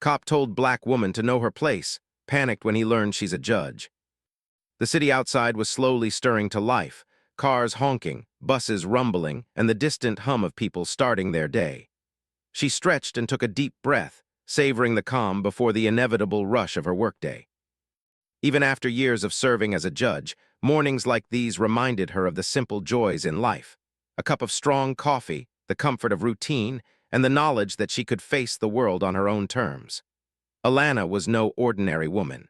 Cop told black woman to know her place, panicked when he learned she's a judge. The city outside was slowly stirring to life, cars honking, buses rumbling, and the distant hum of people starting their day. She stretched and took a deep breath, savoring the calm before the inevitable rush of her workday. Even after years of serving as a judge, mornings like these reminded her of the simple joys in life. A cup of strong coffee, the comfort of routine, and the knowledge that she could face the world on her own terms. Alana was no ordinary woman.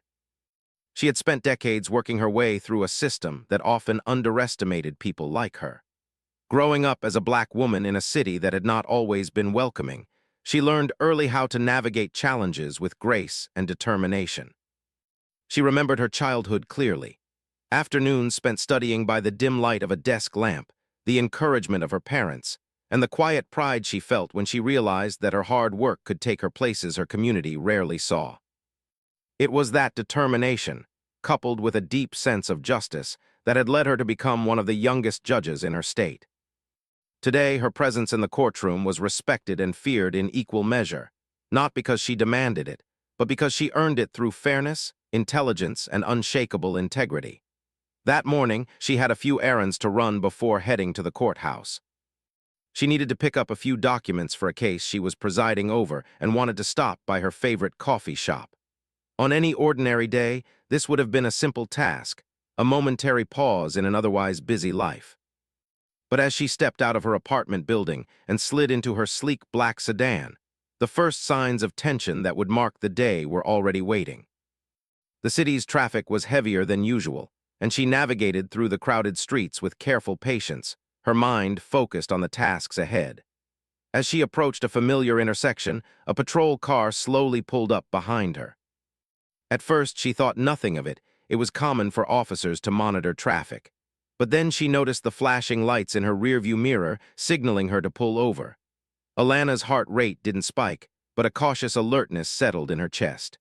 She had spent decades working her way through a system that often underestimated people like her. Growing up as a black woman in a city that had not always been welcoming, she learned early how to navigate challenges with grace and determination. She remembered her childhood clearly. Afternoons spent studying by the dim light of a desk lamp, the encouragement of her parents, and the quiet pride she felt when she realized that her hard work could take her places her community rarely saw. It was that determination, coupled with a deep sense of justice, that had led her to become one of the youngest judges in her state. Today, her presence in the courtroom was respected and feared in equal measure, not because she demanded it, but because she earned it through fairness, intelligence, and unshakable integrity. That morning, she had a few errands to run before heading to the courthouse. She needed to pick up a few documents for a case she was presiding over and wanted to stop by her favorite coffee shop. On any ordinary day, this would have been a simple task, a momentary pause in an otherwise busy life. But as she stepped out of her apartment building and slid into her sleek black sedan, the first signs of tension that would mark the day were already waiting. The city's traffic was heavier than usual, and she navigated through the crowded streets with careful patience, her mind focused on the tasks ahead. As she approached a familiar intersection, a patrol car slowly pulled up behind her. At first, she thought nothing of it. It was common for officers to monitor traffic. But then she noticed the flashing lights in her rearview mirror, signaling her to pull over. Alana's heart rate didn't spike, but a cautious alertness settled in her chest.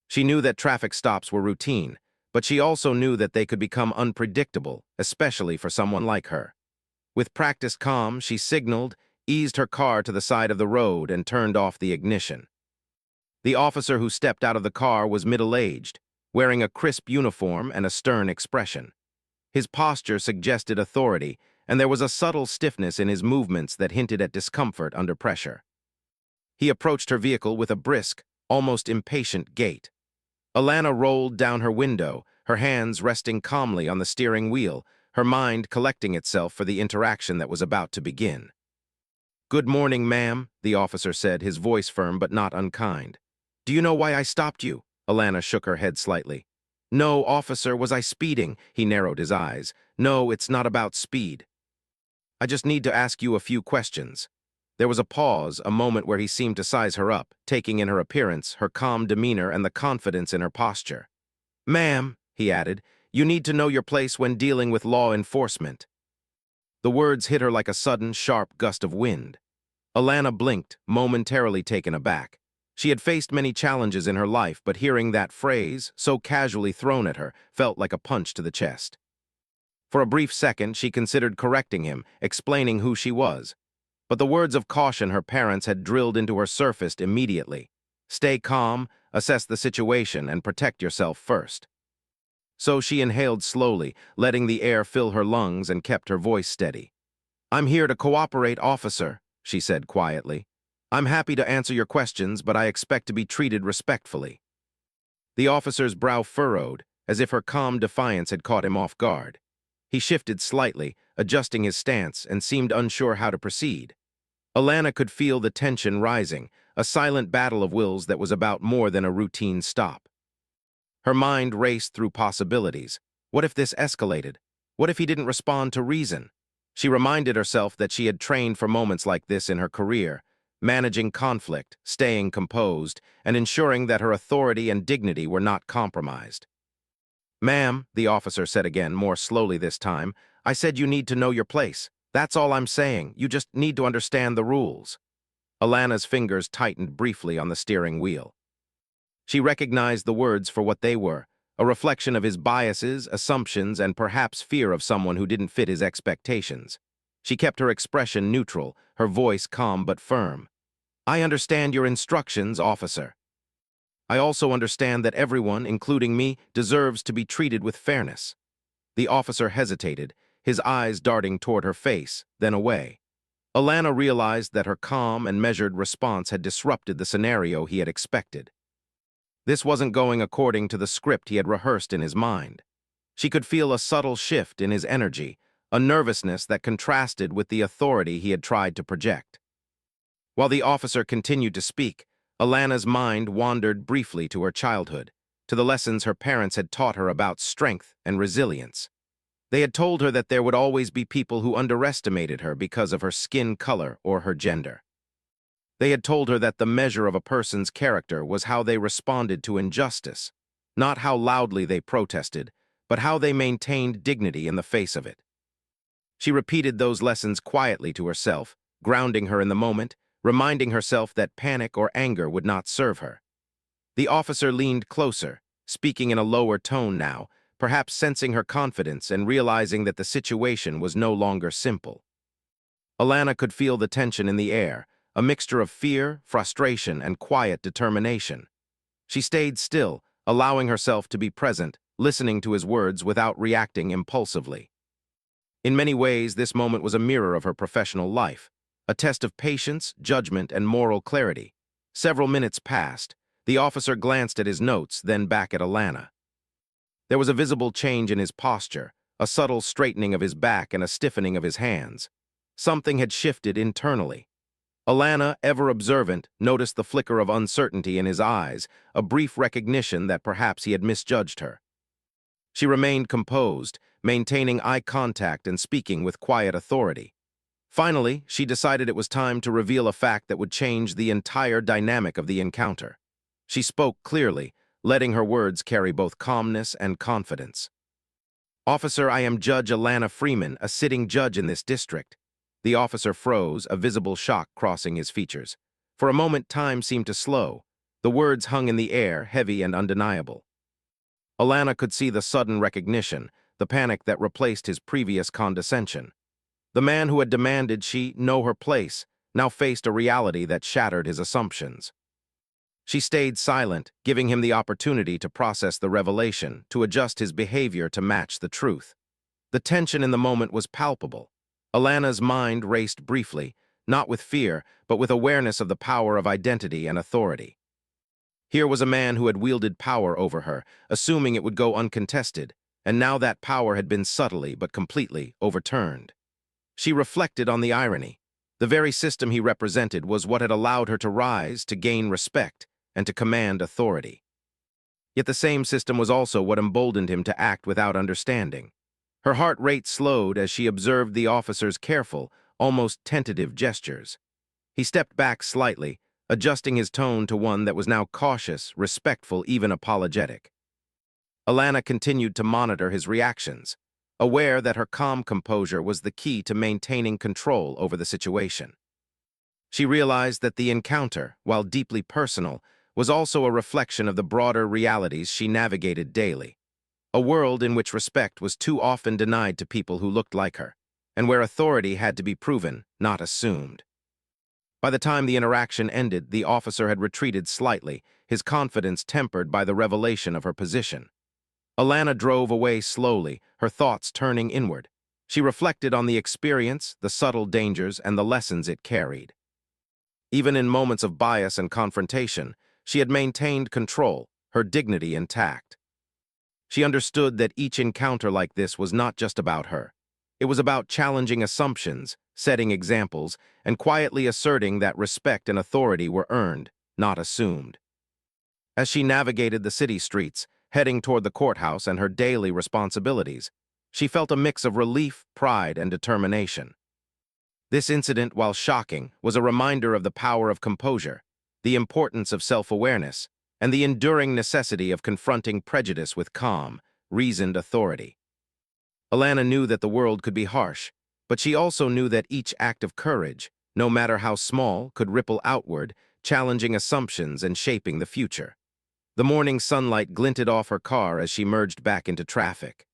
She knew that traffic stops were routine, but she also knew that they could become unpredictable, especially for someone like her. With practiced calm, she signaled, eased her car to the side of the road, and turned off the ignition. The officer who stepped out of the car was middle-aged, wearing a crisp uniform and a stern expression. His posture suggested authority, and there was a subtle stiffness in his movements that hinted at discomfort under pressure. He approached her vehicle with a brisk, almost impatient gait. Alana rolled down her window, her hands resting calmly on the steering wheel, her mind collecting itself for the interaction that was about to begin. "Good morning, ma'am," the officer said, his voice firm but not unkind. "Do you know why I stopped you?" Alana shook her head slightly. "No, officer, was I speeding?" He narrowed his eyes. "No, it's not about speed. I just need to ask you a few questions." There was a pause, a moment where he seemed to size her up, taking in her appearance, her calm demeanor, and the confidence in her posture. "Ma'am," he added, "you need to know your place when dealing with law enforcement." The words hit her like a sudden, sharp gust of wind. Alana blinked, momentarily taken aback. She had faced many challenges in her life, but hearing that phrase, so casually thrown at her, felt like a punch to the chest. For a brief second, she considered correcting him, explaining who she was. But the words of caution her parents had drilled into her surfaced immediately. Stay calm, assess the situation, and protect yourself first. So she inhaled slowly, letting the air fill her lungs, and kept her voice steady. "I'm here to cooperate, officer," she said quietly. "I'm happy to answer your questions, but I expect to be treated respectfully." The officer's brow furrowed, as if her calm defiance had caught him off guard. He shifted slightly, adjusting his stance, and seemed unsure how to proceed. Alana could feel the tension rising, a silent battle of wills that was about more than a routine stop. Her mind raced through possibilities. What if this escalated? What if he didn't respond to reason? She reminded herself that she had trained for moments like this in her career, managing conflict, staying composed, and ensuring that her authority and dignity were not compromised. "Ma'am," the officer said again, more slowly this time, "I said you need to know your place. That's all I'm saying. You just need to understand the rules." Alana's fingers tightened briefly on the steering wheel. She recognized the words for what they were, a reflection of his biases, assumptions, and perhaps fear of someone who didn't fit his expectations. She kept her expression neutral, her voice calm but firm. "I understand your instructions, officer." I also understand that everyone, including me, deserves to be treated with fairness." The officer hesitated, his eyes darting toward her face, then away. Alana realized that her calm and measured response had disrupted the scenario he had expected. This wasn't going according to the script he had rehearsed in his mind. She could feel a subtle shift in his energy, a nervousness that contrasted with the authority he had tried to project. While the officer continued to speak, Alana's mind wandered briefly to her childhood, to the lessons her parents had taught her about strength and resilience. They had told her that there would always be people who underestimated her because of her skin color or her gender. They had told her that the measure of a person's character was how they responded to injustice, not how loudly they protested, but how they maintained dignity in the face of it. She repeated those lessons quietly to herself, grounding her in the moment, reminding herself that panic or anger would not serve her. The officer leaned closer, speaking in a lower tone now, perhaps sensing her confidence and realizing that the situation was no longer simple. Alana could feel the tension in the air, a mixture of fear, frustration, and quiet determination. She stayed still, allowing herself to be present, listening to his words without reacting impulsively. In many ways, this moment was a mirror of her professional life, a test of patience, judgment, and moral clarity. Several minutes passed. The officer glanced at his notes, then back at Alana. There was a visible change in his posture, a subtle straightening of his back and a stiffening of his hands. Something had shifted internally. Alana, ever observant, noticed the flicker of uncertainty in his eyes, a brief recognition that perhaps he had misjudged her. She remained composed, maintaining eye contact and speaking with quiet authority. Finally, she decided it was time to reveal a fact that would change the entire dynamic of the encounter. She spoke clearly, letting her words carry both calmness and confidence. "Officer, I am Judge Alana Freeman, a sitting judge in this district." The officer froze, a visible shock crossing his features. For a moment, time seemed to slow. The words hung in the air, heavy and undeniable. Alana could see the sudden recognition, the panic that replaced his previous condescension. The man who had demanded she know her place now faced a reality that shattered his assumptions. She stayed silent, giving him the opportunity to process the revelation, to adjust his behavior to match the truth. The tension in the moment was palpable. Alana's mind raced briefly, not with fear, but with awareness of the power of identity and authority. Here was a man who had wielded power over her, assuming it would go uncontested, and now that power had been subtly but completely overturned. She reflected on the irony. The very system he represented was what had allowed her to rise, to gain respect, and to command authority. Yet the same system was also what emboldened him to act without understanding. Her heart rate slowed as she observed the officer's careful, almost tentative gestures. He stepped back slightly, adjusting his tone to one that was now cautious, respectful, even apologetic. Alana continued to monitor his reactions, aware that her calm composure was the key to maintaining control over the situation. She realized that the encounter, while deeply personal, was also a reflection of the broader realities she navigated daily. A world in which respect was too often denied to people who looked like her, and where authority had to be proven, not assumed. By the time the interaction ended, the officer had retreated slightly, his confidence tempered by the revelation of her position. Alana drove away slowly, her thoughts turning inward. She reflected on the experience, the subtle dangers, and the lessons it carried. Even in moments of bias and confrontation, she had maintained control, her dignity intact. She understood that each encounter like this was not just about her. It was about challenging assumptions, setting examples, and quietly asserting that respect and authority were earned, not assumed. As she navigated the city streets, heading toward the courthouse and her daily responsibilities, she felt a mix of relief, pride, and determination. This incident, while shocking, was a reminder of the power of composure, the importance of self-awareness, and the enduring necessity of confronting prejudice with calm, reasoned authority. Alana knew that the world could be harsh, but she also knew that each act of courage, no matter how small, could ripple outward, challenging assumptions and shaping the future. The morning sunlight glinted off her car as she merged back into traffic.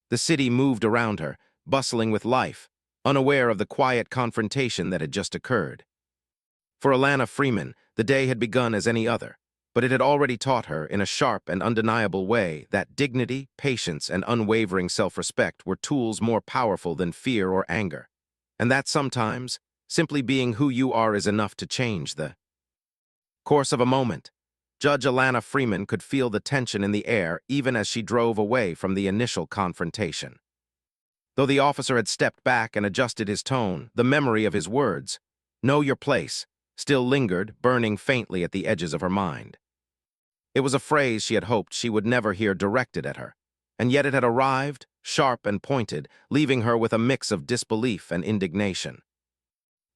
The city moved around her, bustling with life, unaware of the quiet confrontation that had just occurred. For Alana Freeman, the day had begun as any other. but it had already taught her, in a sharp and undeniable way, that dignity, patience, and unwavering self-respect were tools more powerful than fear or anger, and that sometimes, simply being who you are is enough to change the course of a moment. Judge Alana Freeman could feel the tension in the air even as she drove away from the initial confrontation. Though the officer had stepped back and adjusted his tone, the memory of his words, "Know your place," still lingered, burning faintly at the edges of her mind. It was a phrase she had hoped she would never hear directed at her, and yet it had arrived, sharp and pointed, leaving her with a mix of disbelief and indignation.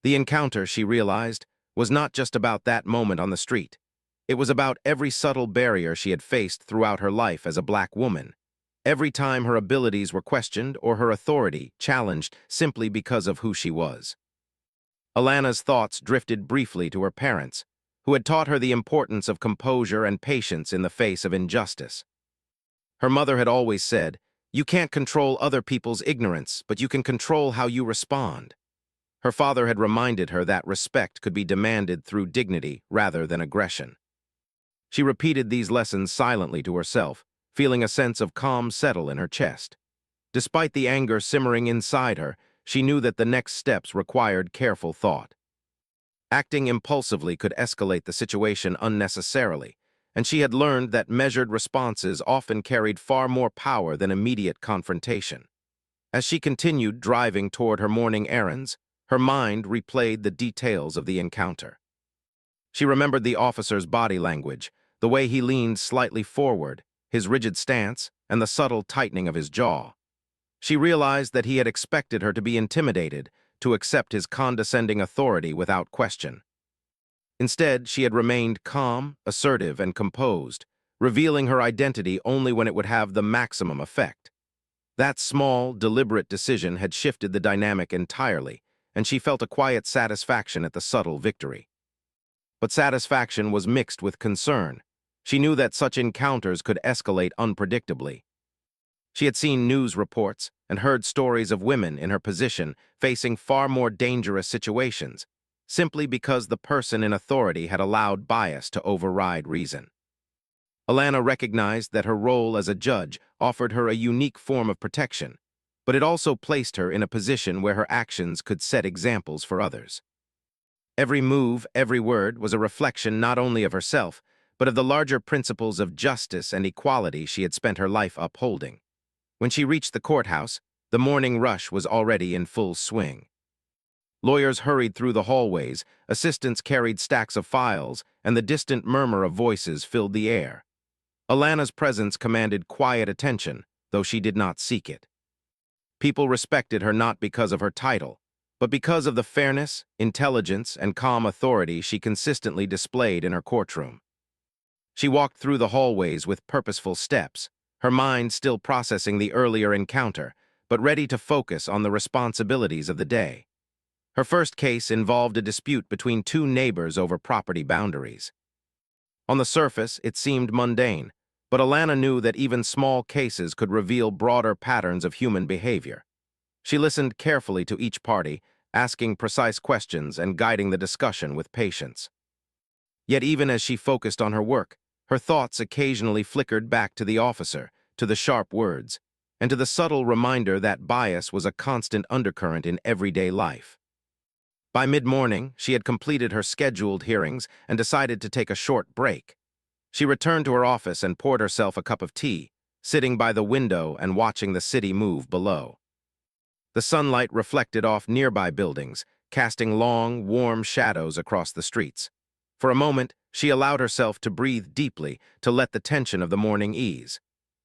The encounter, she realized, was not just about that moment on the street. It was about every subtle barrier she had faced throughout her life as a black woman, every time her abilities were questioned or her authority challenged simply because of who she was. Alana's thoughts drifted briefly to her parents, who had taught her the importance of composure and patience in the face of injustice. Her mother had always said, "You can't control other people's ignorance, but you can control how you respond." Her father had reminded her that respect could be demanded through dignity rather than aggression. She repeated these lessons silently to herself, feeling a sense of calm settle in her chest. Despite the anger simmering inside her, she knew that the next steps required careful thought. Acting impulsively could escalate the situation unnecessarily, and she had learned that measured responses often carried far more power than immediate confrontation. As she continued driving toward her morning errands, her mind replayed the details of the encounter. She remembered the officer's body language, the way he leaned slightly forward, his rigid stance, and the subtle tightening of his jaw. She realized that he had expected her to be intimidated, to accept his condescending authority without question. Instead, she had remained calm, assertive, and composed, revealing her identity only when it would have the maximum effect. That small, deliberate decision had shifted the dynamic entirely, and she felt a quiet satisfaction at the subtle victory. But satisfaction was mixed with concern. She knew that such encounters could escalate unpredictably. She had seen news reports and heard stories of women in her position facing far more dangerous situations, simply because the person in authority had allowed bias to override reason. Alana recognized that her role as a judge offered her a unique form of protection, but it also placed her in a position where her actions could set examples for others. Every move, every word was a reflection not only of herself, but of the larger principles of justice and equality she had spent her life upholding. When she reached the courthouse, the morning rush was already in full swing. Lawyers hurried through the hallways, assistants carried stacks of files, and the distant murmur of voices filled the air. Alana's presence commanded quiet attention, though she did not seek it. People respected her not because of her title, but because of the fairness, intelligence, and calm authority she consistently displayed in her courtroom. She walked through the hallways with purposeful steps, her mind still processing the earlier encounter, but ready to focus on the responsibilities of the day. Her first case involved a dispute between two neighbors over property boundaries. On the surface, it seemed mundane, but Alana knew that even small cases could reveal broader patterns of human behavior. She listened carefully to each party, asking precise questions and guiding the discussion with patience. Yet even as she focused on her work, her thoughts occasionally flickered back to the officer, to the sharp words, and to the subtle reminder that bias was a constant undercurrent in everyday life. By mid-morning, she had completed her scheduled hearings and decided to take a short break. She returned to her office and poured herself a cup of tea, sitting by the window and watching the city move below. The sunlight reflected off nearby buildings, casting long, warm shadows across the streets. For a moment, she allowed herself to breathe deeply to let the tension of the morning ease.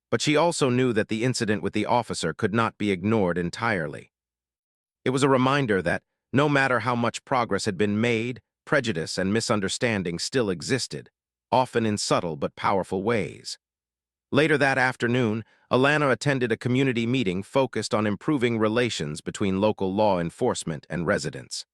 But she also knew that the incident with the officer could not be ignored entirely. It was a reminder that, no matter how much progress had been made, prejudice and misunderstanding still existed, often in subtle but powerful ways. Later that afternoon, Alana attended a community meeting focused on improving relations between local law enforcement and residents.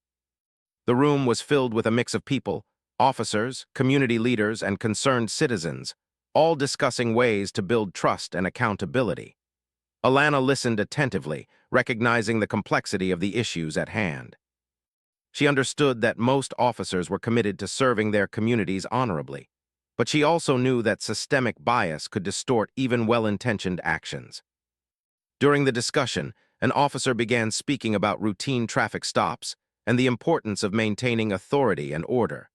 The room was filled with a mix of people, officers, community leaders, and concerned citizens, all discussing ways to build trust and accountability. Alana listened attentively, recognizing the complexity of the issues at hand. She understood that most officers were committed to serving their communities honorably, But she also knew that systemic bias could distort even well-intentioned actions. During the discussion, an officer began speaking about routine traffic stops and the importance of maintaining authority and order.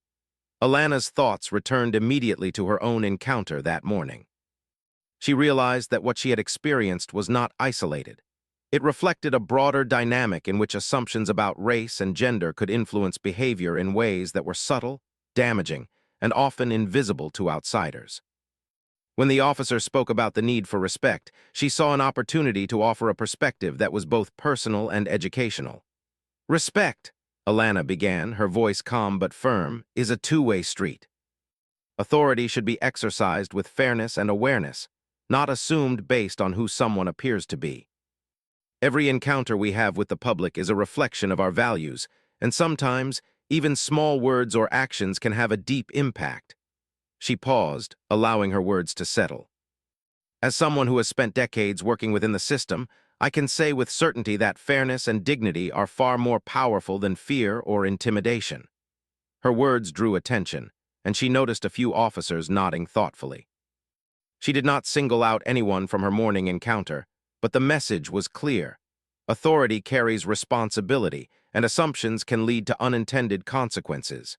Alana's thoughts returned immediately to her own encounter that morning. She realized that what she had experienced was not isolated. It reflected a broader dynamic in which assumptions about race and gender could influence behavior in ways that were subtle, damaging, and often invisible to outsiders. When the officer spoke about the need for respect, she saw an opportunity to offer a perspective that was both personal and educational. Respect, Alana began, her voice calm but firm, is a two-way street. Authority should be exercised with fairness and awareness, not assumed based on who someone appears to be. Every encounter we have with the public is a reflection of our values, and sometimes, even small words or actions can have a deep impact. She paused, allowing her words to settle. As someone who has spent decades working within the system, I can say with certainty that fairness and dignity are far more powerful than fear or intimidation. Her words drew attention, and she noticed a few officers nodding thoughtfully. She did not single out anyone from her morning encounter, but the message was clear. Authority carries responsibility, and assumptions can lead to unintended consequences.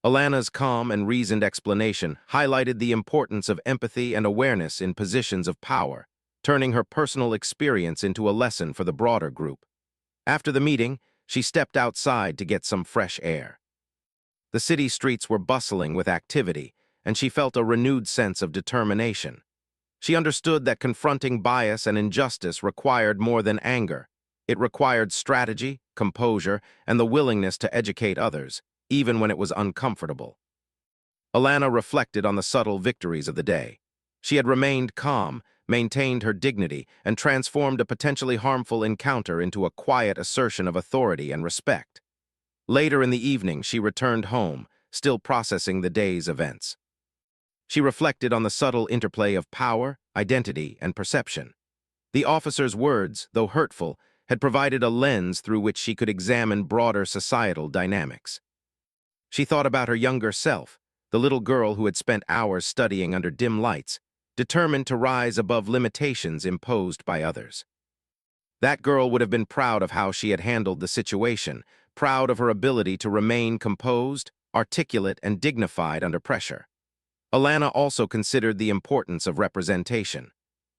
Alana's calm and reasoned explanation highlighted the importance of empathy and awareness in positions of power, turning her personal experience into a lesson for the broader group. After the meeting, she stepped outside to get some fresh air. The city streets were bustling with activity, and she felt a renewed sense of determination. She understood that confronting bias and injustice required more than anger. It required strategy, composure, and the willingness to educate others, even when it was uncomfortable. Alana reflected on the subtle victories of the day. She had remained calm, maintained her dignity, and transformed a potentially harmful encounter into a quiet assertion of authority and respect. Later in the evening, she returned home, still processing the day's events. She reflected on the subtle interplay of power, identity, and perception. The officer's words, though hurtful, had provided a lens through which she could examine broader societal dynamics. She thought about her younger self, the little girl who had spent hours studying under dim lights, determined to rise above limitations imposed by others. That girl would have been proud of how she had handled the situation, proud of her ability to remain composed, articulate, and dignified under pressure. Alana also considered the importance of representation.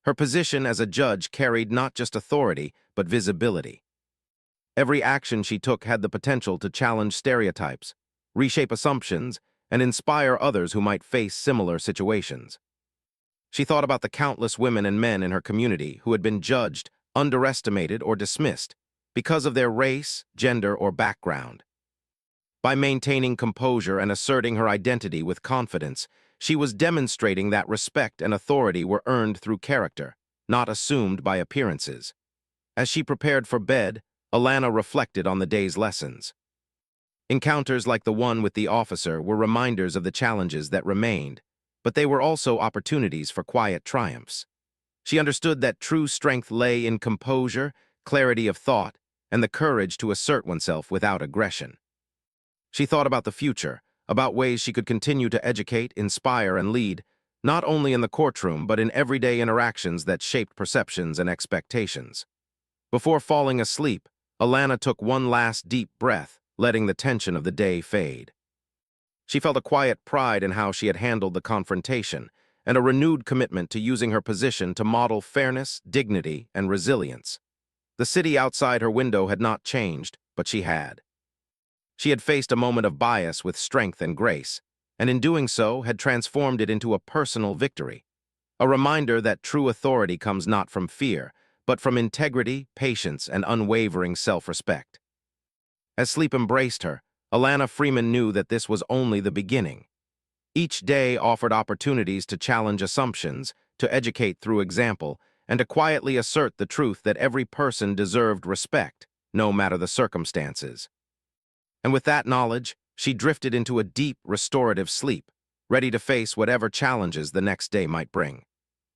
Her position as a judge carried not just authority, but visibility. Every action she took had the potential to challenge stereotypes, reshape assumptions, and inspire others who might face similar situations. She thought about the countless women and men in her community who had been judged, underestimated, or dismissed because of their race, gender, or background. By maintaining composure and asserting her identity with confidence, she was demonstrating that respect and authority were earned through character, not assumed by appearances. As she prepared for bed, Alana reflected on the day's lessons. Encounters like the one with the officer were reminders of the challenges that remained, but they were also opportunities for quiet triumphs. She understood that true strength lay in composure, clarity of thought, and the courage to assert oneself without aggression. She thought about the future, about ways she could continue to educate, inspire, and lead, not only in the courtroom but in everyday interactions that shaped perceptions and expectations. Before falling asleep, Alana took one last deep breath, letting the tension of the day fade. She felt a quiet pride in how she had handled the confrontation, and a renewed commitment to using her position to model fairness, dignity, and resilience. The city outside her window had not changed, but she had. She had faced a moment of bias with strength and grace, and in doing so had transformed it into a personal victory, a reminder that true authority comes not from fear, but from integrity, patience, and unwavering self-respect. As sleep embraced her, Alana Freeman knew that this was only the beginning. Each day offered opportunities to challenge assumptions, to educate through example, and to quietly assert the truth that every person deserved respect, no matter the circumstances. And with that knowledge, she drifted into a deep, restorative sleep, ready to face whatever challenges the next day might bring.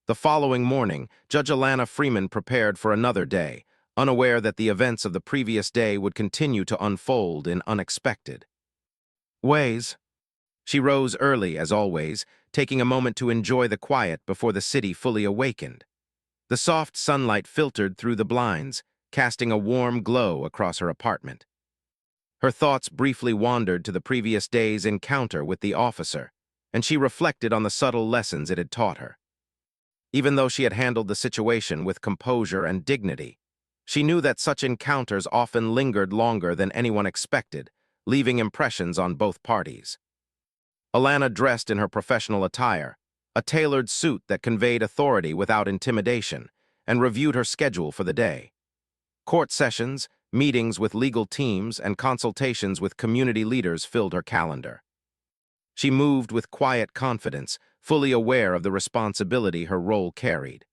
The following morning, Judge Alana Freeman prepared for another day, unaware that the events of the previous day would continue to unfold in unexpected ways. She rose early, as always, taking a moment to enjoy the quiet before the city fully awakened. The soft sunlight filtered through the blinds, casting a warm glow across her apartment. Her thoughts briefly wandered to the previous day's encounter with the officer, and she reflected on the subtle lessons it had taught her. Even though she had handled the situation with composure and dignity, she knew that such encounters often lingered longer than anyone expected, leaving impressions on both parties. Alana dressed in her professional attire, a tailored suit that conveyed authority without intimidation, and reviewed her schedule for the day. Court sessions, meetings with legal teams, and consultations with community leaders filled her calendar. She moved with quiet confidence, fully aware of the responsibility her role carried.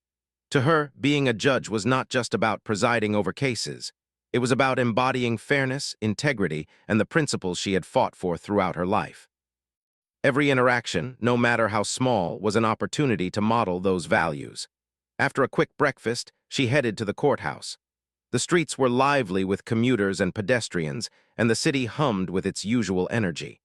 To her, being a judge was not just about presiding over cases. It was about embodying fairness, integrity, and the principles she had fought for throughout her life. Every interaction, no matter how small, was an opportunity to model those values. After a quick breakfast, she headed to the courthouse. The streets were lively with commuters and pedestrians, and the city hummed with its usual energy.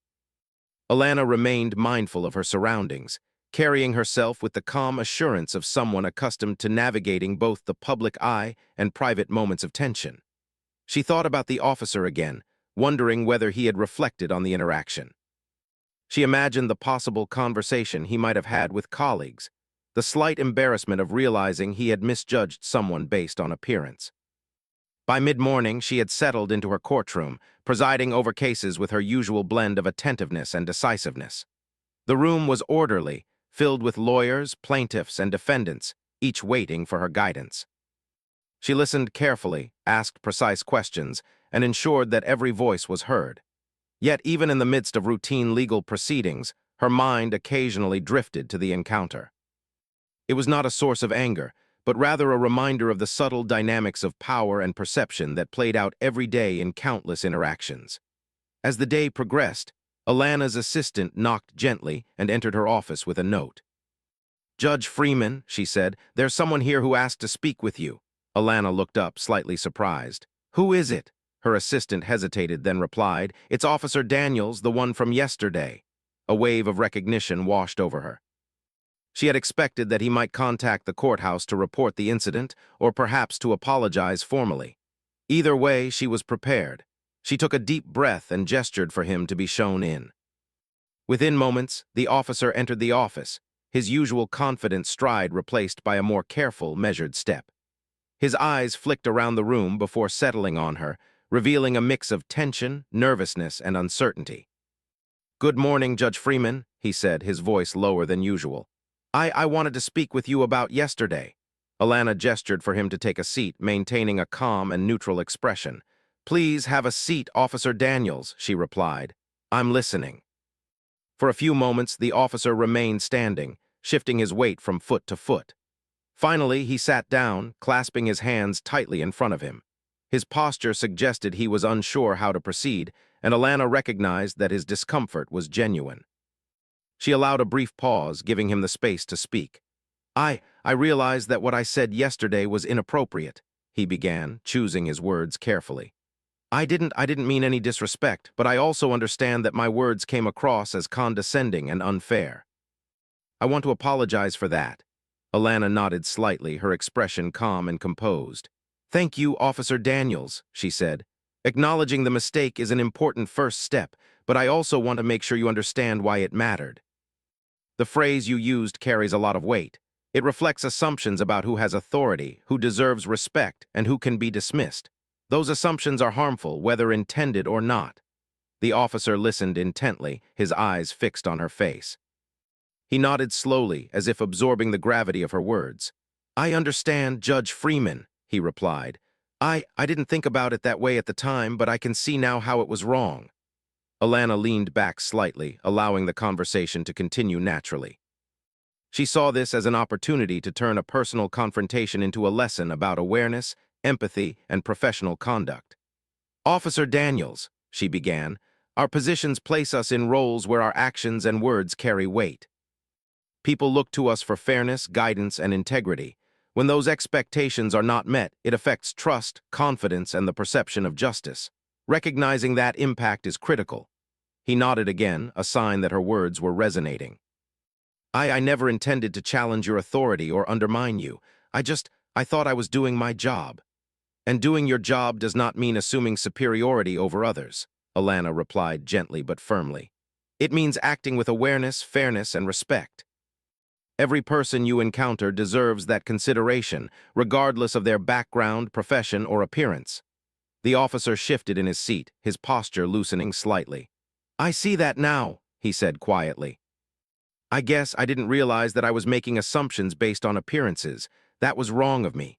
Alana remained mindful of her surroundings, carrying herself with the calm assurance of someone accustomed to navigating both the public eye and private moments of tension. She thought about the officer again, wondering whether he had reflected on the interaction. She imagined the possible conversation he might have had with colleagues, the slight embarrassment of realizing he had misjudged someone based on appearance. By mid-morning, she had settled into her courtroom, presiding over cases with her usual blend of attentiveness and decisiveness. The room was orderly, filled with lawyers, plaintiffs, and defendants, each waiting for her guidance. She listened carefully, asked precise questions, and ensured that every voice was heard. Yet even in the midst of routine legal proceedings, her mind occasionally drifted to the encounter. It was not a source of anger, but rather a reminder of the subtle dynamics of power and perception that played out every day in countless interactions. As the day progressed, Alana's assistant knocked gently and entered her office with a note. "Judge Freeman," she said, "there's someone here who asked to speak with you." Alana looked up, slightly surprised. "Who is it?" Her assistant hesitated, then replied, "It's Officer Daniels, the one from yesterday." A wave of recognition washed over her. She had expected that he might contact the courthouse to report the incident, or perhaps to apologize formally. Either way, she was prepared. She took a deep breath and gestured for him to be shown in. Within moments, the officer entered the office, his usual confident stride replaced by a more careful, measured step. His eyes flicked around the room before settling on her, revealing a mix of tension, nervousness, and uncertainty. "Good morning, Judge Freeman," he said, his voice lower than usual. I wanted to speak with you about yesterday." Alana gestured for him to take a seat, maintaining a calm and neutral expression. "Please have a seat, Officer Daniels," she replied. "I'm listening." For a few moments, the officer remained standing, shifting his weight from foot to foot. Finally, he sat down, clasping his hands tightly in front of him. His posture suggested he was unsure how to proceed, and Alana recognized that his discomfort was genuine. She allowed a brief pause, giving him the space to speak. I realized that what I said yesterday was inappropriate," he began, choosing his words carefully. I didn't mean any disrespect, but I also understand that my words came across as condescending and unfair. I want to apologize for that." Alana nodded slightly, her expression calm and composed. "Thank you, Officer Daniels," she said. "Acknowledging the mistake is an important first step, but I also want to make sure you understand why it mattered. The phrase you used carries a lot of weight. It reflects assumptions about who has authority, who deserves respect, and who can be dismissed. Those assumptions are harmful, whether intended or not." The officer listened intently, his eyes fixed on her face. He nodded slowly, as if absorbing the gravity of her words. "I understand, Judge Freeman," he replied. I didn't think about it that way at the time, but I can see now how it was wrong." Alana leaned back slightly, allowing the conversation to continue naturally. She saw this as an opportunity to turn a personal confrontation into a lesson about awareness, empathy, and professional conduct. "Officer Daniels," she began, "our positions place us in roles where our actions and words carry weight. People look to us for fairness, guidance, and integrity. When those expectations are not met, it affects trust, confidence, and the perception of justice. Recognizing that impact is critical. He nodded again, a sign that her words were resonating. I never intended to challenge your authority or undermine you. I thought I was doing my job. And doing your job does not mean assuming superiority over others, Alana replied gently but firmly. It means acting with awareness, fairness, and respect. Every person you encounter deserves that consideration, regardless of their background, profession, or appearance. The officer shifted in his seat, his posture loosening slightly. I see that now, he said quietly. I guess I didn't realize that I was making assumptions based on appearances. That was wrong of me.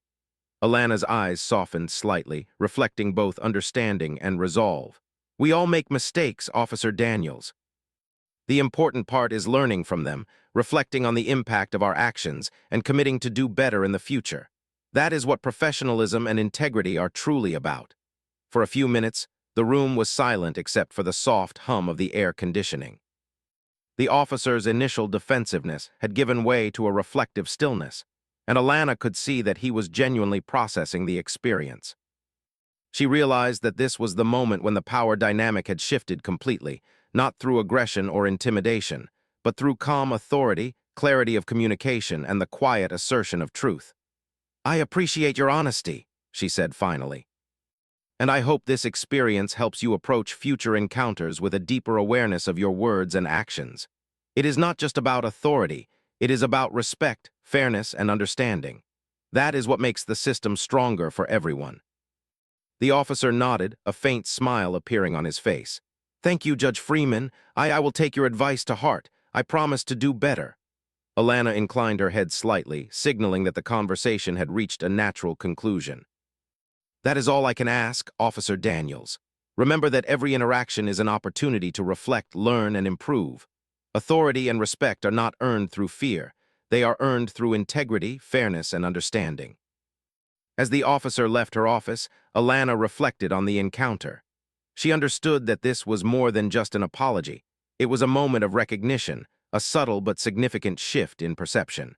Alana's eyes softened slightly, reflecting both understanding and resolve. We all make mistakes, Officer Daniels. The important part is learning from them, reflecting on the impact of our actions, and committing to do better in the future. That is what professionalism and integrity are truly about. For a few minutes, the room was silent except for the soft hum of the air conditioning. The officer's initial defensiveness had given way to a reflective stillness, and Alana could see that he was genuinely processing the experience. She realized that this was the moment when the power dynamic had shifted completely, not through aggression or intimidation, but through calm authority, clarity of communication, and the quiet assertion of truth. I appreciate your honesty, she said finally. And I hope this experience helps you approach future encounters with a deeper awareness of your words and actions. It is not just about authority, it is about respect, fairness, and understanding. That is what makes the system stronger for everyone. The officer nodded, a faint smile appearing on his face. Thank you, Judge Freeman. I will take your advice to heart. I promise to do better. Alana inclined her head slightly, signaling that the conversation had reached a natural conclusion. That is all I can ask, Officer Daniels. Remember that every interaction is an opportunity to reflect, learn, and improve. Authority and respect are not earned through fear. They are earned through integrity, fairness, and understanding. As the officer left her office, Alana reflected on the encounter. She understood that this was more than just an apology. It was a moment of recognition, a subtle but significant shift in perception.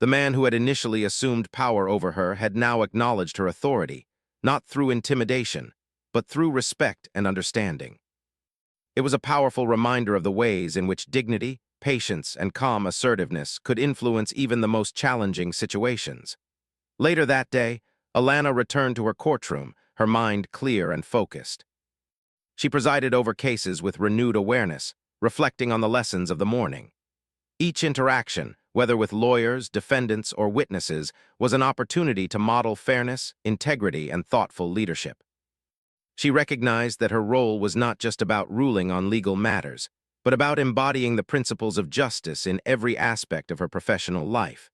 The man who had initially assumed power over her had now acknowledged her authority, not through intimidation, but through respect and understanding. It was a powerful reminder of the ways in which dignity, patience, and calm assertiveness could influence even the most challenging situations. Later that day, Alana returned to her courtroom, her mind clear and focused. She presided over cases with renewed awareness, reflecting on the lessons of the morning. Each interaction, whether with lawyers, defendants, or witnesses, was an opportunity to model fairness, integrity, and thoughtful leadership. She recognized that her role was not just about ruling on legal matters, but about embodying the principles of justice in every aspect of her professional life.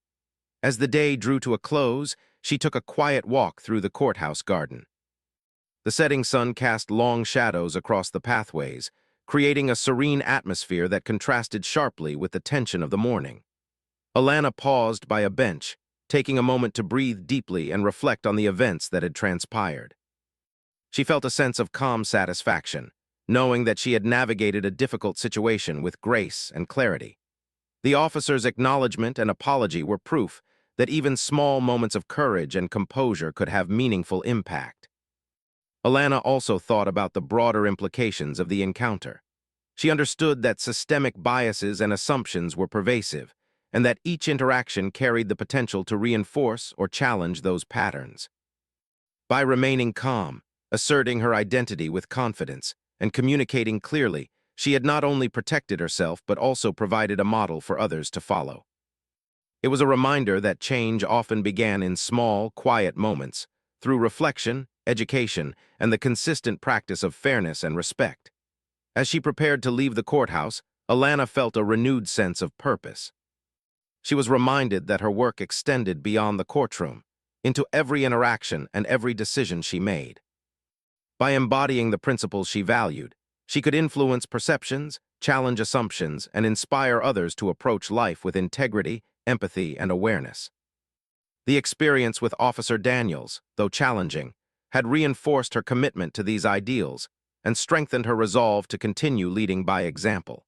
As the day drew to a close, she took a quiet walk through the courthouse garden. The setting sun cast long shadows across the pathways, creating a serene atmosphere that contrasted sharply with the tension of the morning. Alana paused by a bench, taking a moment to breathe deeply and reflect on the events that had transpired. She felt a sense of calm satisfaction, knowing that she had navigated a difficult situation with grace and clarity. The officer's acknowledgement and apology were proof that even small moments of courage and composure could have meaningful impact. Alana also thought about the broader implications of the encounter. She understood that systemic biases and assumptions were pervasive, and that each interaction carried the potential to reinforce or challenge those patterns. By remaining calm, asserting her identity with confidence, and communicating clearly, she had not only protected herself but also provided a model for others to follow. It was a reminder that change often began in small, quiet moments, through reflection, education, and the consistent practice of fairness and respect. As she prepared to leave the courthouse, Alana felt a renewed sense of purpose. She was reminded that her work extended beyond the courtroom, into every interaction and every decision she made. By embodying the principles she valued, she could influence perceptions, challenge assumptions, and inspire others to approach life with integrity, empathy, and awareness. The experience with Officer Daniels, though challenging, had reinforced her commitment to these ideals and strengthened her resolve to continue leading by example.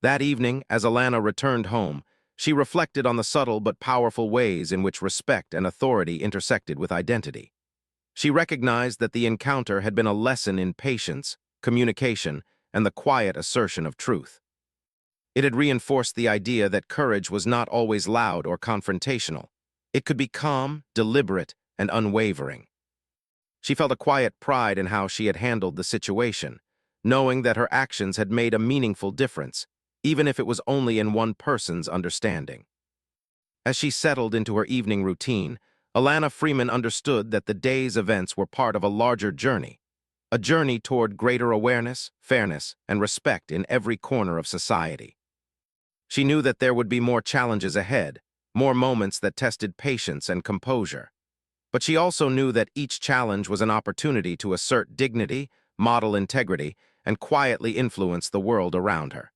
That evening, as Alana returned home, she reflected on the subtle but powerful ways in which respect and authority intersected with identity. She recognized that the encounter had been a lesson in patience, communication, and the quiet assertion of truth. It had reinforced the idea that courage was not always loud or confrontational. It could be calm, deliberate, and unwavering. She felt a quiet pride in how she had handled the situation, knowing that her actions had made a meaningful difference, even if it was only in one person's understanding. As she settled into her evening routine, Alana Freeman understood that the day's events were part of a larger journey, a journey toward greater awareness, fairness, and respect in every corner of society. She knew that there would be more challenges ahead, more moments that tested patience and composure. But she also knew that each challenge was an opportunity to assert dignity, model integrity, and quietly influence the world around her.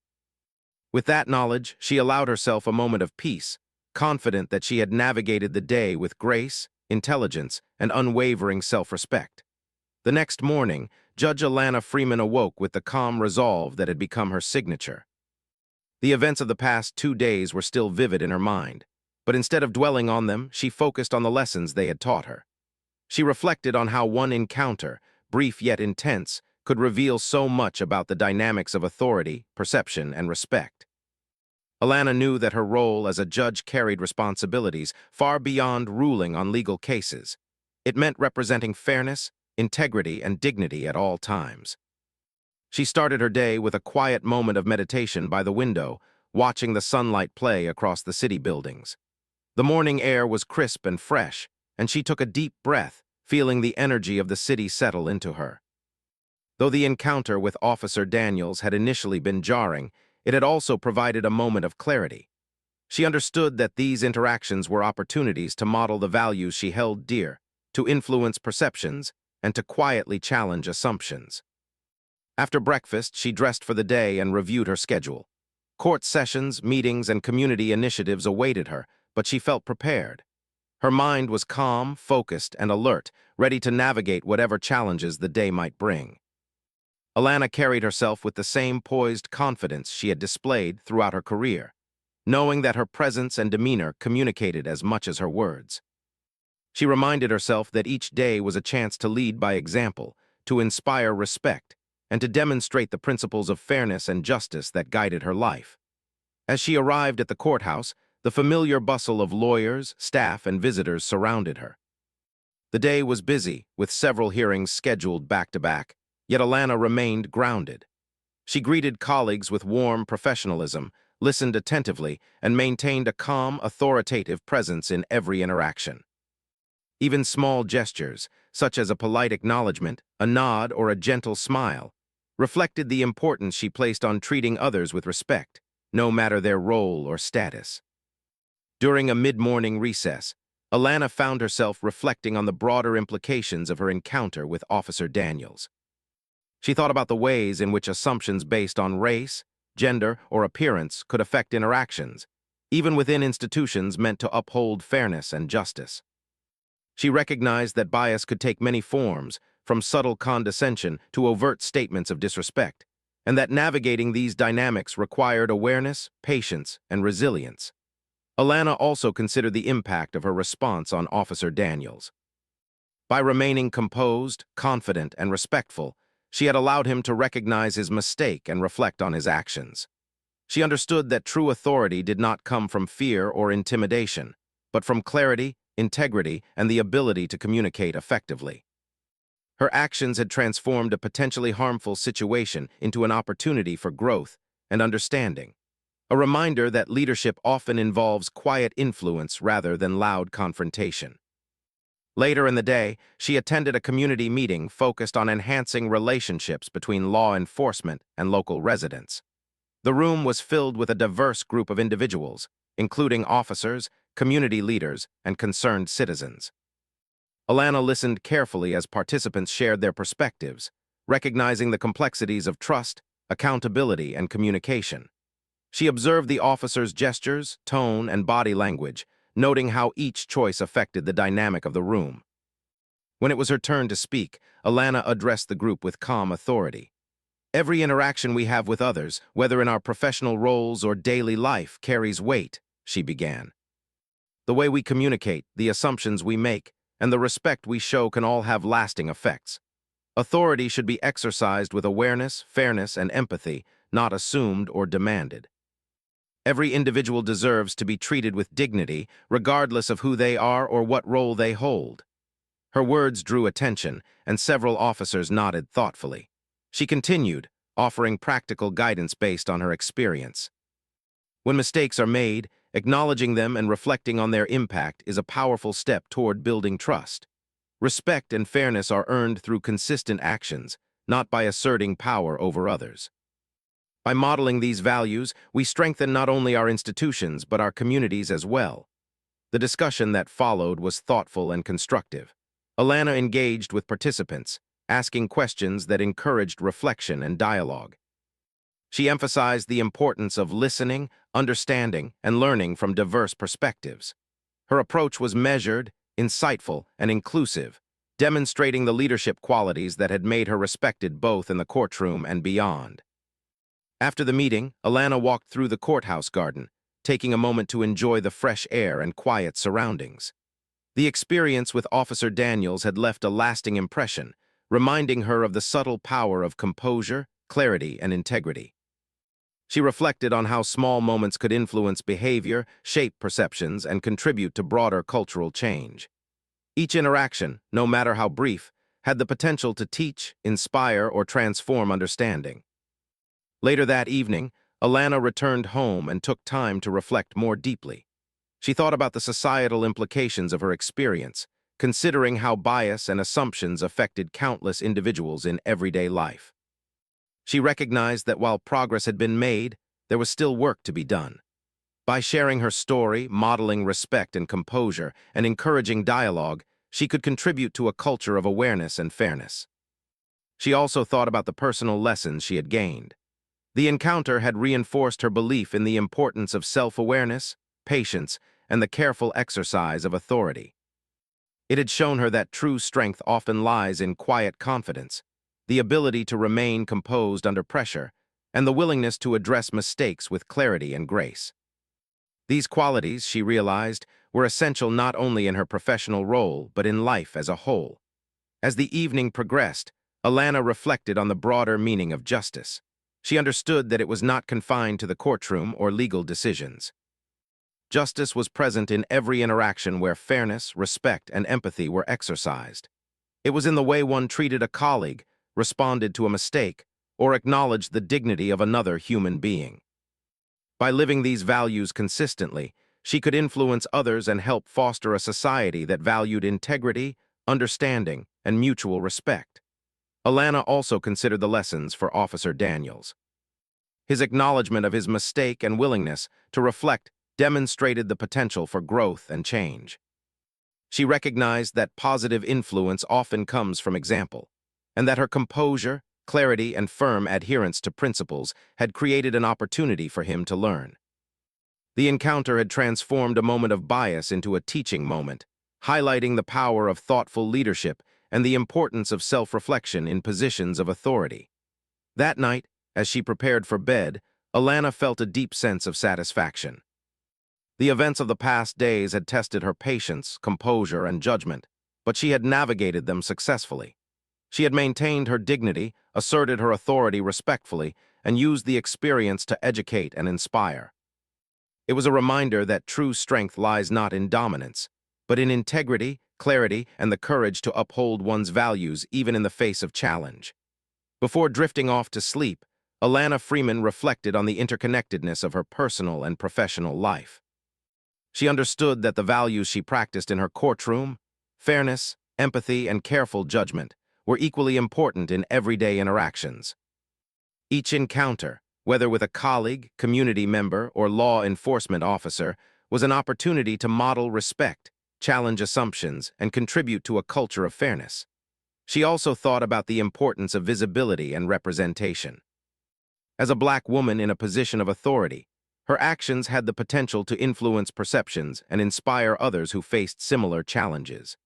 With that knowledge, she allowed herself a moment of peace, confident that she had navigated the day with grace, intelligence, and unwavering self-respect. The next morning, Judge Alana Freeman awoke with the calm resolve that had become her signature. The events of the past 2 days were still vivid in her mind, but instead of dwelling on them, she focused on the lessons they had taught her. She reflected on how one encounter, brief yet intense, could reveal so much about the dynamics of authority, perception, and respect. Alana knew that her role as a judge carried responsibilities far beyond ruling on legal cases. It meant representing fairness, integrity, and dignity at all times. She started her day with a quiet moment of meditation by the window, watching the sunlight play across the city buildings. The morning air was crisp and fresh, and she took a deep breath, feeling the energy of the city settle into her. Though the encounter with Officer Daniels had initially been jarring, it had also provided a moment of clarity. She understood that these interactions were opportunities to model the values she held dear, to influence perceptions, and to quietly challenge assumptions. After breakfast, she dressed for the day and reviewed her schedule. Court sessions, meetings, and community initiatives awaited her, but she felt prepared. Her mind was calm, focused, and alert, ready to navigate whatever challenges the day might bring. Alana carried herself with the same poised confidence she had displayed throughout her career, knowing that her presence and demeanor communicated as much as her words. She reminded herself that each day was a chance to lead by example, to inspire respect, and to demonstrate the principles of fairness and justice that guided her life. As she arrived at the courthouse, the familiar bustle of lawyers, staff, and visitors surrounded her. The day was busy, with several hearings scheduled back-to-back, yet Alana remained grounded. She greeted colleagues with warm professionalism, listened attentively, and maintained a calm, authoritative presence in every interaction. Even small gestures, such as a polite acknowledgement, a nod, or a gentle smile, reflected the importance she placed on treating others with respect, no matter their role or status. During a mid-morning recess, Alana found herself reflecting on the broader implications of her encounter with Officer Daniels. She thought about the ways in which assumptions based on race, gender, or appearance could affect interactions, even within institutions meant to uphold fairness and justice. She recognized that bias could take many forms, from subtle condescension to overt statements of disrespect, and that navigating these dynamics required awareness, patience, and resilience. Alana also considered the impact of her response on Officer Daniels. By remaining composed, confident, and respectful, she had allowed him to recognize his mistake and reflect on his actions. She understood that true authority did not come from fear or intimidation, but from clarity, integrity, and the ability to communicate effectively. Her actions had transformed a potentially harmful situation into an opportunity for growth and understanding, a reminder that leadership often involves quiet influence rather than loud confrontation. Later in the day, she attended a community meeting focused on enhancing relationships between law enforcement and local residents. The room was filled with a diverse group of individuals, including officers, community leaders, and concerned citizens. Alana listened carefully as participants shared their perspectives, recognizing the complexities of trust, accountability, and communication. She observed the officers' gestures, tone, and body language, noting how each choice affected the dynamic of the room. When it was her turn to speak, Alana addressed the group with calm authority. "Every interaction we have with others, whether in our professional roles or daily life, carries weight," she began. "The way we communicate, the assumptions we make, and the respect we show can all have lasting effects. Authority should be exercised with awareness, fairness, and empathy, not assumed or demanded. Every individual deserves to be treated with dignity, regardless of who they are or what role they hold. Her words drew attention, and several officers nodded thoughtfully. She continued, offering practical guidance based on her experience. When mistakes are made, acknowledging them and reflecting on their impact is a powerful step toward building trust. Respect and fairness are earned through consistent actions, not by asserting power over others. By modeling these values, we strengthen not only our institutions but our communities as well. The discussion that followed was thoughtful and constructive. Alana engaged with participants, asking questions that encouraged reflection and dialogue. She emphasized the importance of listening, understanding, and learning from diverse perspectives. Her approach was measured, insightful, and inclusive, demonstrating the leadership qualities that had made her respected both in the courtroom and beyond. After the meeting, Alana walked through the courthouse garden, taking a moment to enjoy the fresh air and quiet surroundings. The experience with Officer Daniels had left a lasting impression, reminding her of the subtle power of composure, clarity, and integrity. She reflected on how small moments could influence behavior, shape perceptions, and contribute to broader cultural change. Each interaction, no matter how brief, had the potential to teach, inspire, or transform understanding. Later that evening, Alana returned home and took time to reflect more deeply. She thought about the societal implications of her experience, considering how bias and assumptions affected countless individuals in everyday life. She recognized that while progress had been made, there was still work to be done. By sharing her story, modeling respect and composure, and encouraging dialogue, she could contribute to a culture of awareness and fairness. She also thought about the personal lessons she had gained. The encounter had reinforced her belief in the importance of self-awareness, patience, and the careful exercise of authority. It had shown her that true strength often lies in quiet confidence, the ability to remain composed under pressure, and the willingness to address mistakes with clarity and grace. These qualities, she realized, were essential not only in her professional role but in life as a whole. As the evening progressed, Alana reflected on the broader meaning of justice. She understood that it was not confined to the courtroom or legal decisions. Justice was present in every interaction where fairness, respect, and empathy were exercised. It was in the way one treated a colleague, responded to a mistake, or acknowledged the dignity of another human being. By living these values consistently, she could influence others and help foster a society that valued integrity, understanding, and mutual respect. Alana also considered the lessons for Officer Daniels. His acknowledgement of his mistake and willingness to reflect demonstrated the potential for growth and change. She recognized that positive influence often comes from example, and that her composure, clarity, and firm adherence to principles had created an opportunity for him to learn. The encounter had transformed a moment of bias into a teaching moment, highlighting the power of thoughtful leadership and the importance of self-reflection in positions of authority. That night, as she prepared for bed, Alana felt a deep sense of satisfaction. The events of the past days had tested her patience, composure, and judgment, but she had navigated them successfully. She had maintained her dignity, asserted her authority respectfully, and used the experience to educate and inspire. It was a reminder that true strength lies not in dominance, but in integrity, clarity, and the courage to uphold one's values even in the face of challenge. Before drifting off to sleep, Alana Freeman reflected on the interconnectedness of her personal and professional life. She understood that the values she practiced in her courtroom, fairness, empathy, and careful judgment, were equally important in everyday interactions. Each encounter, whether with a colleague, community member, or law enforcement officer, was an opportunity to model respect, challenge assumptions, and contribute to a culture of fairness. She also thought about the importance of visibility and representation. As a Black woman in a position of authority, her actions had the potential to influence perceptions and inspire others who faced similar challenges.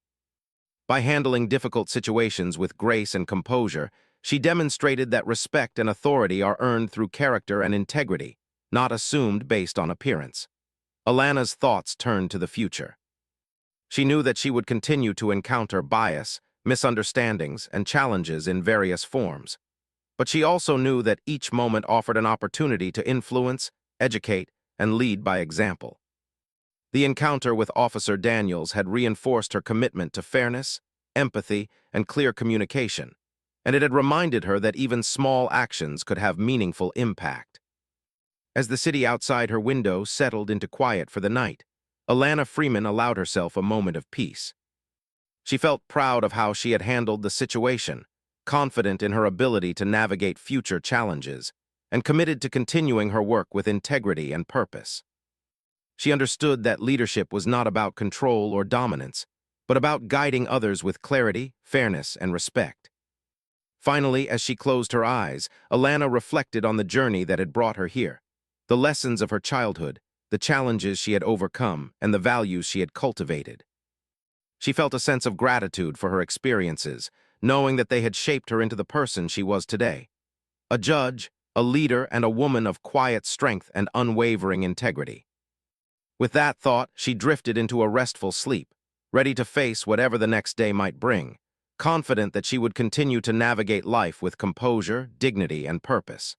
By handling difficult situations with grace and composure, she demonstrated that respect and authority are earned through character and integrity, not assumed based on appearance. Alana's thoughts turned to the future. She knew that she would continue to encounter bias, misunderstandings, and challenges in various forms. But she also knew that each moment offered an opportunity to influence, educate, and lead by example. The encounter with Officer Daniels had reinforced her commitment to fairness, empathy, and clear communication, and it had reminded her that even small actions could have meaningful impact. As the city outside her window settled into quiet for the night, Alana Freeman allowed herself a moment of peace. She felt proud of how she had handled the situation, confident in her ability to navigate future challenges, and committed to continuing her work with integrity and purpose. She understood that leadership was not about control or dominance, but about guiding others with clarity, fairness, and respect. Finally, as she closed her eyes, Alana reflected on the journey that had brought her here, the lessons of her childhood, the challenges she had overcome, and the values she had cultivated. She felt a sense of gratitude for her experiences, knowing that they had shaped her into the person she was today. A judge, a leader, and a woman of quiet strength and unwavering integrity. With that thought, she drifted into a restful sleep, ready to face whatever the next day might bring, confident that she would continue to navigate life with composure, dignity, and purpose.